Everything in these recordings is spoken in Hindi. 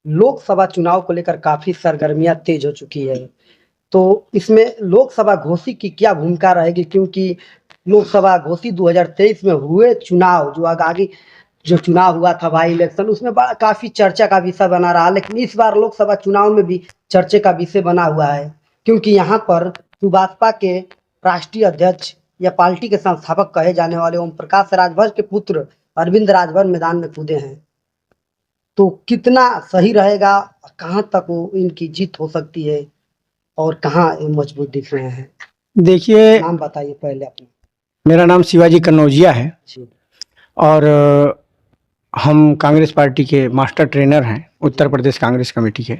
लोकसभा चुनाव को लेकर काफी सरगर्मियां तेज हो चुकी है। तो इसमें लोकसभा घोषी की क्या भूमिका रहेगी? क्योंकि लोकसभा घोषी 2023 में हुए चुनाव, जो आगे जो चुनाव हुआ था भाई इलेक्शन, उसमें बड़ा काफी चर्चा का विषय बना रहा। लेकिन इस बार लोकसभा चुनाव में भी चर्चे का विषय बना हुआ है, क्योंकि यहाँ पर सुभाषपा के राष्ट्रीय अध्यक्ष या पार्टी के संस्थापक कहे जाने वाले ओम प्रकाश राजभर के पुत्र अरविंद राजभर मैदान में कूदे हैं। तो कितना सही रहेगा, कहाँ तक वो इनकी जीत हो सकती है और कहाँ ये मजबूत दिख रहे हैं? देखिए, नाम बताइए पहले अपना। मेरा नाम शिवाजी कन्नौजिया है जी। और हम कांग्रेस पार्टी के मास्टर ट्रेनर हैं, उत्तर प्रदेश कांग्रेस कमेटी के।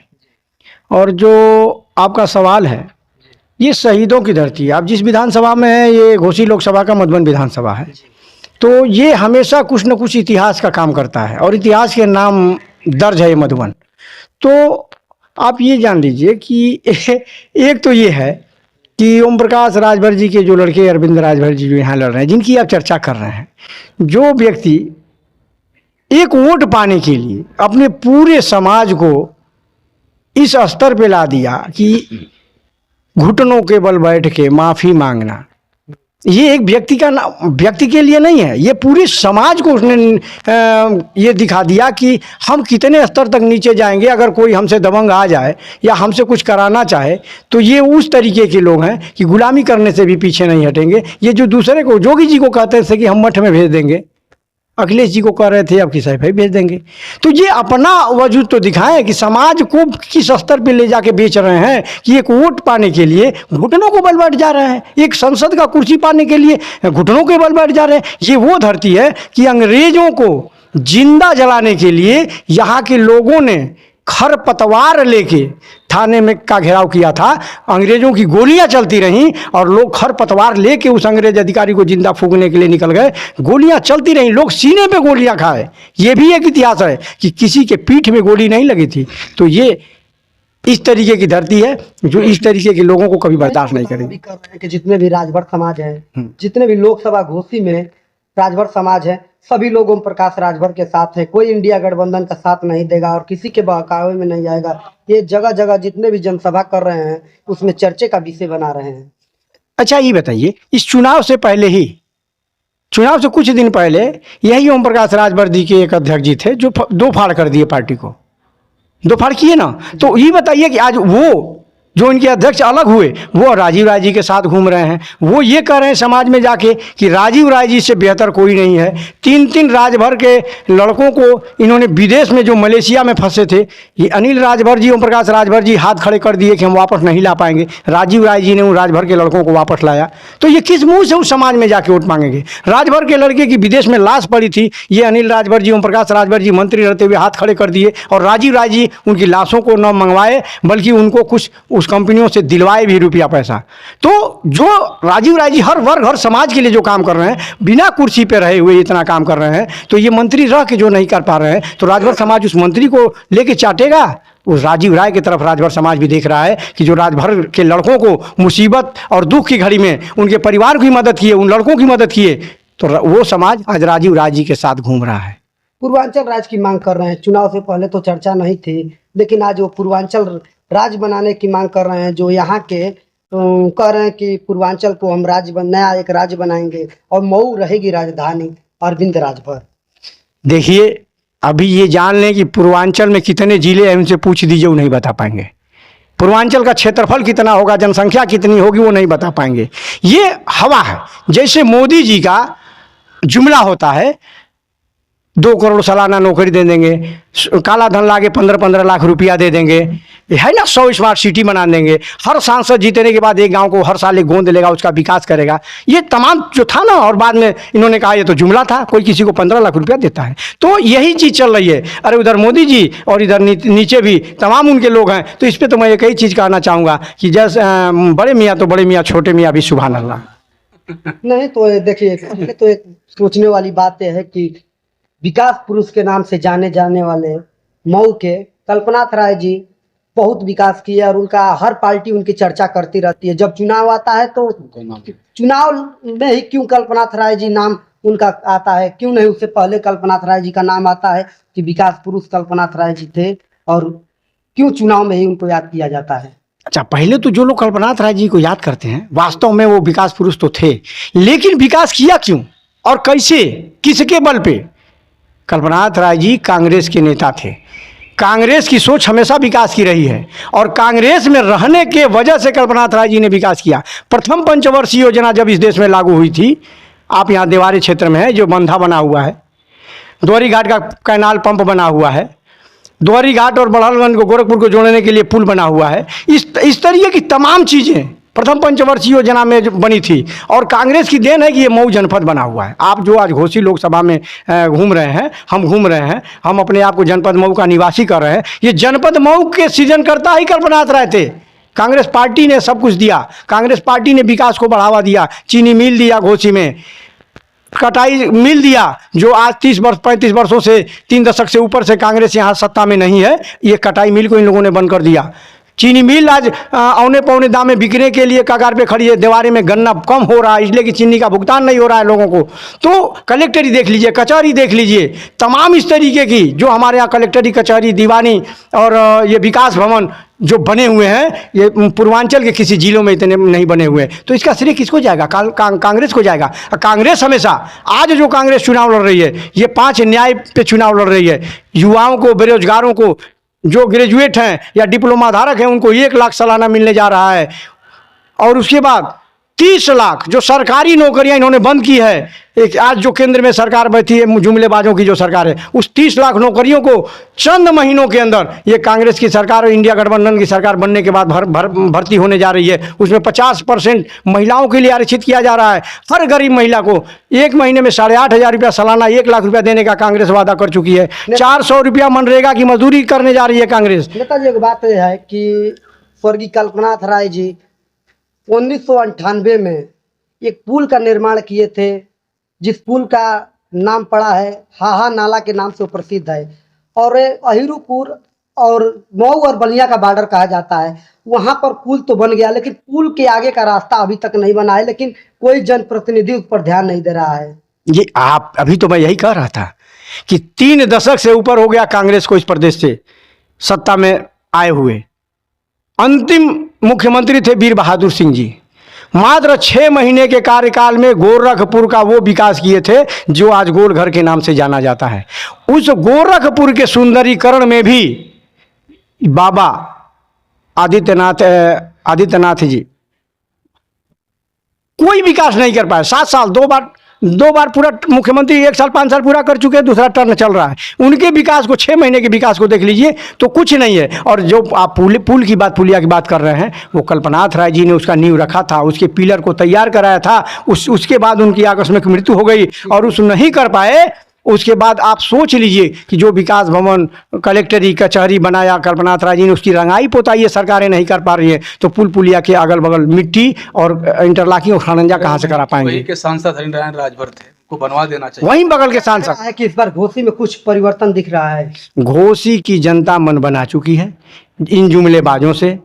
और जो आपका सवाल है, ये शहीदों की धरती है। आप जिस विधानसभा में हैं, ये घोसी लोकसभा का मधुबन विधानसभा है। तो ये हमेशा कुछ न कुछ इतिहास का काम करता है और इतिहास के नाम दर्ज है ये मधुबन। तो आप ये जान लीजिए कि एक तो ये है कि ओम प्रकाश राजभर जी के जो लड़के अरविंद राजभर जी जो यहाँ लड़ रहे हैं, जिनकी आप चर्चा कर रहे हैं, जो व्यक्ति एक वोट पाने के लिए अपने पूरे समाज को इस स्तर पे ला दिया कि घुटनों के बल बैठ के माफ़ी मांगना, ये एक व्यक्ति के लिए नहीं है, ये पूरे समाज को उसने ये दिखा दिया कि हम कितने स्तर तक नीचे जाएंगे अगर कोई हमसे दबंग आ जाए या हमसे कुछ कराना चाहे। तो ये उस तरीके के लोग हैं कि गुलामी करने से भी पीछे नहीं हटेंगे। ये जो दूसरे को, जोगी जी को कहते थे कि हम मठ में भेज देंगे, अखिलेश जी को कह रहे थे अब किस भाई भेज देंगे। तो ये अपना वजूद तो दिखाएं कि समाज को किस स्तर पे ले जाके बेच रहे हैं कि एक वोट पाने के लिए घुटनों को बल बैठ जा रहे हैं, एक संसद का कुर्सी पाने के लिए घुटनों के बल बैठ जा रहे हैं। ये वो धरती है कि अंग्रेजों को जिंदा जलाने के लिए यहाँ के लोगों ने खरपतवार लेके थाने में का घेराव किया था। अंग्रेजों की गोलियां चलती रहीं और लोग खरपतवार लेके उस अंग्रेज अधिकारी को जिंदा फूंकने के लिए निकल गए। गोलियां चलती रहीं, लोग सीने पे गोलियां खाए। ये भी एक इतिहास है कि किसी के पीठ में गोली नहीं लगी थी। तो ये इस तरीके की धरती है जो इस तरीके के लोगों को कभी बर्दाश्त नहीं करेगी। कर रहे हैं कि जितने भी राजभर समाज है, जितने भी लोकसभा घोषी में राजभर समाज है, सभी लोग ओम प्रकाश राजभर के साथ है। कोई इंडिया गठबंधन का साथ नहीं देगा और किसी के बहकावे में नहीं जाएगा। ये जगह जगह जितने भी जनसभा कर रहे हैं उसमें चर्चे का विषय बना रहे हैं। अच्छा, ये बताइए, इस चुनाव से पहले ही, चुनाव से कुछ दिन पहले यही ओम प्रकाश राजभर जी के एक अध्यक्ष जी थे जो दो फाड़ कर दिए, पार्टी को दो फाड़ किए ना। तो ये बताइए कि आज वो जो इनके अध्यक्ष अलग हुए, वो राजीव राय जी के साथ घूम रहे हैं। वो ये कह रहे हैं समाज में जाके कि राजीव राय जी से बेहतर कोई नहीं है। तीन तीन राजभर के लड़कों को इन्होंने विदेश में, जो मलेशिया में फंसे थे, ये अनिल राजभर जी, ओम प्रकाश राजभर जी हाथ खड़े कर दिए कि हम वापस नहीं ला पाएंगे। राजीव राय जी ने उन राजभर के लड़कों को वापस लाया। तो ये किस मुंह से उस समाज में जाके वोट मांगेंगे? राजभर के लड़के की विदेश में लाश पड़ी थी, ये अनिल राजभर जी, ओम प्रकाश राजभर जी मंत्री रहते हुए हाथ खड़े कर दिए और राजीव राय जी उनकी लाशों को न मंगवाए बल्कि उनको कुछ उस कंपनियों से दिलवाए भी रुपया पैसा। तो जो राजीव राय जी हर वर्ग हर समाज के लिए जो काम कर रहे हैं, बिना कुर्सी पे रहे हुए इतना काम कर रहे हैं, तो ये मंत्री रह के जो नहीं कर पा रहे हैं, तो राजभर समाज उस मंत्री को लेके चाटेगा। उस राजीव राय की तरफ राजभर समाज भी देख रहा है कि जो राजभर के लड़कों को मुसीबत और दुख की घड़ी में उनके परिवार की मदद किए, उन लड़कों की मदद किए, तो वो समाज आज राजीव राय जी के साथ घूम रहा है। पूर्वांचल राज्य की मांग कर रहे हैं। चुनाव से पहले तो चर्चा नहीं थी, लेकिन आज वो पूर्वांचल राज्य बनाने की मांग कर रहे हैं। जो यहाँ के कह रहे हैं कि पूर्वांचल को हम नया एक राज्य बनाएंगे और मऊ रहेगी राजधानी अरविंद राजभर। देखिए, अभी ये जान लें कि पूर्वांचल में कितने जिले हैं, उनसे पूछ दीजिए, वो नहीं बता पाएंगे। पूर्वांचल का क्षेत्रफल कितना होगा, जनसंख्या कितनी होगी, वो नहीं बता पाएंगे। ये हवा है। जैसे मोदी जी का जुमला होता है, 2 करोड़ सालाना नौकरी दे देंगे, काला धन लाके 15-15 लाख रुपया दे देंगे, है ना, 100 स्मार्ट सिटी बना देंगे, हर सांसद जीतने के बाद एक गांव को हर साल एक गोंद लेगा, उसका विकास करेगा। ये तमाम जो था ना, और बाद में इन्होंने कहा ये तो जुमला था, कोई किसी को 15 लाख रुपया देता है। तो यही चीज़ चल रही है। अरे उधर मोदी जी और इधर नीचे भी तमाम उनके लोग हैं। तो इस पर तो मैं एक ही चीज़ कहना चाहूँगा कि जैसे बड़े मियाँ तो बड़े मियाँ, छोटे मियाँ भी सुभान अल्लाह। नहीं तो देखिए, तो एक सोचने वाली बात यह है कि विकास पुरुष के नाम से जाने जाने वाले मऊ के कल्पनाथ राय जी बहुत विकास किया और उनका हर पार्टी उनकी चर्चा करती रहती है। जब चुनाव आता है तो चुनाव में ही क्यों कल्पनाथ राय जी नाम उनका आता है, क्यों नहीं उससे पहले कल्पनाथ राय जी का नाम आता है कि विकास पुरुष कल्पनाथ राय जी थे और क्यों चुनाव में ही उनको याद किया जाता है? अच्छा, पहले तो जो लोग कल्पनाथ राय जी को याद करते हैं, वास्तव में वो विकास पुरुष तो थे, लेकिन विकास किया क्यों और कैसे, किसके बल पे? कल्पनाथ राय जी कांग्रेस के नेता थे। कांग्रेस की सोच हमेशा विकास की रही है और कांग्रेस में रहने के वजह से कल्पनाथ राय जी ने विकास किया। प्रथम पंचवर्षीय योजना जब इस देश में लागू हुई थी, आप यहाँ देवारी क्षेत्र में है, जो बंधा बना हुआ है, द्वारी घाट का कैनाल पंप बना हुआ है, द्वारी घाट और बड़हलगंज को गोरखपुर को जोड़ने के लिए पुल बना हुआ है, इस तरीके की तमाम चीज़ें प्रथम पंचवर्षीय योजना में जो बनी थी। और कांग्रेस की देन है कि ये मऊ जनपद बना हुआ है। आप जो आज घोसी लोकसभा में घूम रहे हैं, हम घूम रहे हैं, हम अपने आप को जनपद मऊ का निवासी कर रहे हैं, ये जनपद मऊ के सृजनकर्ता ही कल्पनाथ राय थे। कांग्रेस पार्टी ने सब कुछ दिया, कांग्रेस पार्टी ने विकास को बढ़ावा दिया, चीनी मिल दिया घोसी में, कटाई मिल दिया, जो आज 35 वर्षों से 3 दशक से ऊपर से कांग्रेस यहाँ सत्ता में नहीं है, ये कटाई मिल को इन लोगों ने बंद कर दिया। चीनी मिल आज औने पौने दाम में बिकने के लिए कगार पे खड़ी है। देवारी में गन्ना कम हो रहा है इसलिए कि चीनी का भुगतान नहीं हो रहा है लोगों को। तो कलेक्टरी देख लीजिए, कचहरी देख लीजिए, तमाम इस तरीके की जो हमारे यहाँ कलेक्टरी, कचहरी, दीवानी और ये विकास भवन जो बने हुए हैं, ये पूर्वांचल के किसी जिलों में इतने नहीं बने हुए। तो इसका श्रेय किसको जाएगा? कांग्रेस को जाएगा। कांग्रेस हमेशा, आज जो कांग्रेस चुनाव लड़ रही है, ये 5 न्याय पे चुनाव लड़ रही है। युवाओं को, बेरोजगारों को, जो ग्रेजुएट हैं या डिप्लोमा धारक हैं, उनको 1 लाख सालाना मिलने जा रहा है। और उसके बाद 30 लाख जो सरकारी नौकरियां इन्होंने बंद की है, एक आज जो केंद्र में सरकार बैठी है, जुमलेबाजों की जो सरकार है, उस 30 लाख नौकरियों को चंद महीनों के अंदर ये कांग्रेस की सरकार और इंडिया गठबंधन की सरकार बनने के बाद भर्ती होने जा रही है। उसमें 50% महिलाओं के लिए आरक्षित किया जा रहा है। हर गरीब महिला को 1 महीने में 8,500 रुपया सालाना, 1 लाख रुपया देने का कांग्रेस वादा कर चुकी है। 400 रुपया मनरेगा की मजदूरी करने जा रही है कांग्रेस। नेताजी, एक बात यह है कि स्वर्गीय कल्पनाथ राय जी 1998 में एक पुल का निर्माण किए थे, जिस पुल का नाम पड़ा है हाहा नाला के नाम से प्रसिद्ध है, और अहिरूपुर और मऊ और बलिया का बॉर्डर कहा जाता है। वहां पर पुल तो बन गया, लेकिन पुल के आगे का रास्ता अभी तक नहीं बना है, लेकिन कोई जनप्रतिनिधि उस पर ध्यान नहीं दे रहा है। ये आप अभी तो मैं यही कह रहा था कि 3 दशक से ऊपर हो गया कांग्रेस को इस प्रदेश से सत्ता में आए हुए। अंतिम मुख्यमंत्री थे वीर बहादुर सिंह जी। मात्र 6 महीने के कार्यकाल में गोरखपुर का वो विकास किए थे जो आज गोलघर के नाम से जाना जाता है। उस गोरखपुर के सुंदरीकरण में भी बाबा आदित्यनाथ जी कोई विकास नहीं कर पाए। 7 साल, 2 बार पूरा मुख्यमंत्री, 1 साल 5 साल पूरा कर चुके हैं, दूसरा टर्न चल रहा है। उनके विकास को, 6 महीने के विकास को देख लीजिए तो कुछ नहीं है। और जो आप पुल की बात, पुलिया की बात कर रहे हैं, वो कल्पनाथ राय जी ने उसका नींव रखा था, उसके पिलर को तैयार कराया था। उसके बाद उनकी आकस्मिक मृत्यु हो गई और उस नहीं कर पाए। उसके बाद आप सोच लीजिए कि जो विकास भवन, कलेक्टरी, कचहरी बनाया कल्पनाथ राय जी ने, उसकी रंगाई पोताई ये सरकारें नहीं कर पा रही है, तो पुल पुलिया के अगल बगल मिट्टी और इंटरलॉकिंग और खड़ंजा कहाँ से करा पाएंगे? वहीं के सांसद हरिनारायण राजभर थे, को बनवा देना चाहिए। वहीं बगल के सांसद है कि इस बार घोसी में कुछ परिवर्तन दिख रहा है। घोसी की जनता मन बना चुकी है इन जुमलेबाजों से,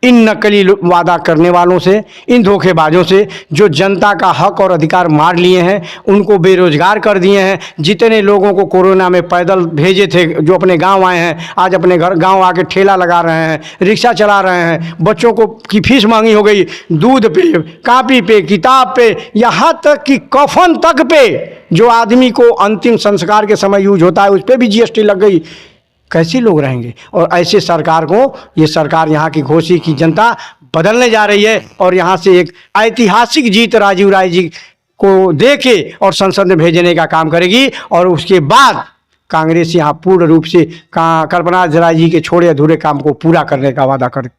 इन नकली वादा करने वालों से, इन धोखेबाजों से, जो जनता का हक और अधिकार मार लिए हैं, उनको बेरोजगार कर दिए हैं। जितने लोगों को कोरोना में पैदल भेजे थे, जो अपने गांव आए हैं, आज अपने गांव आके ठेला लगा रहे हैं, रिक्शा चला रहे हैं। बच्चों को की फीस महंगी हो गई, दूध पे, कापी पे, किताब पे, यहाँ तक कि कफन तक पे जो आदमी को अंतिम संस्कार के समय यूज होता है, उस पर भी GST लग गई। कैसे लोग रहेंगे? और ऐसे सरकार को, ये सरकार, यहाँ की घोसी की जनता बदलने जा रही है और यहाँ से एक ऐतिहासिक जीत राजीव राय जी को दे के और संसद में भेजने का काम करेगी। और उसके बाद कांग्रेस यहाँ पूर्ण रूप से कल्पनाथ राय जी के छोड़े अधूरे काम को पूरा करने का वादा कर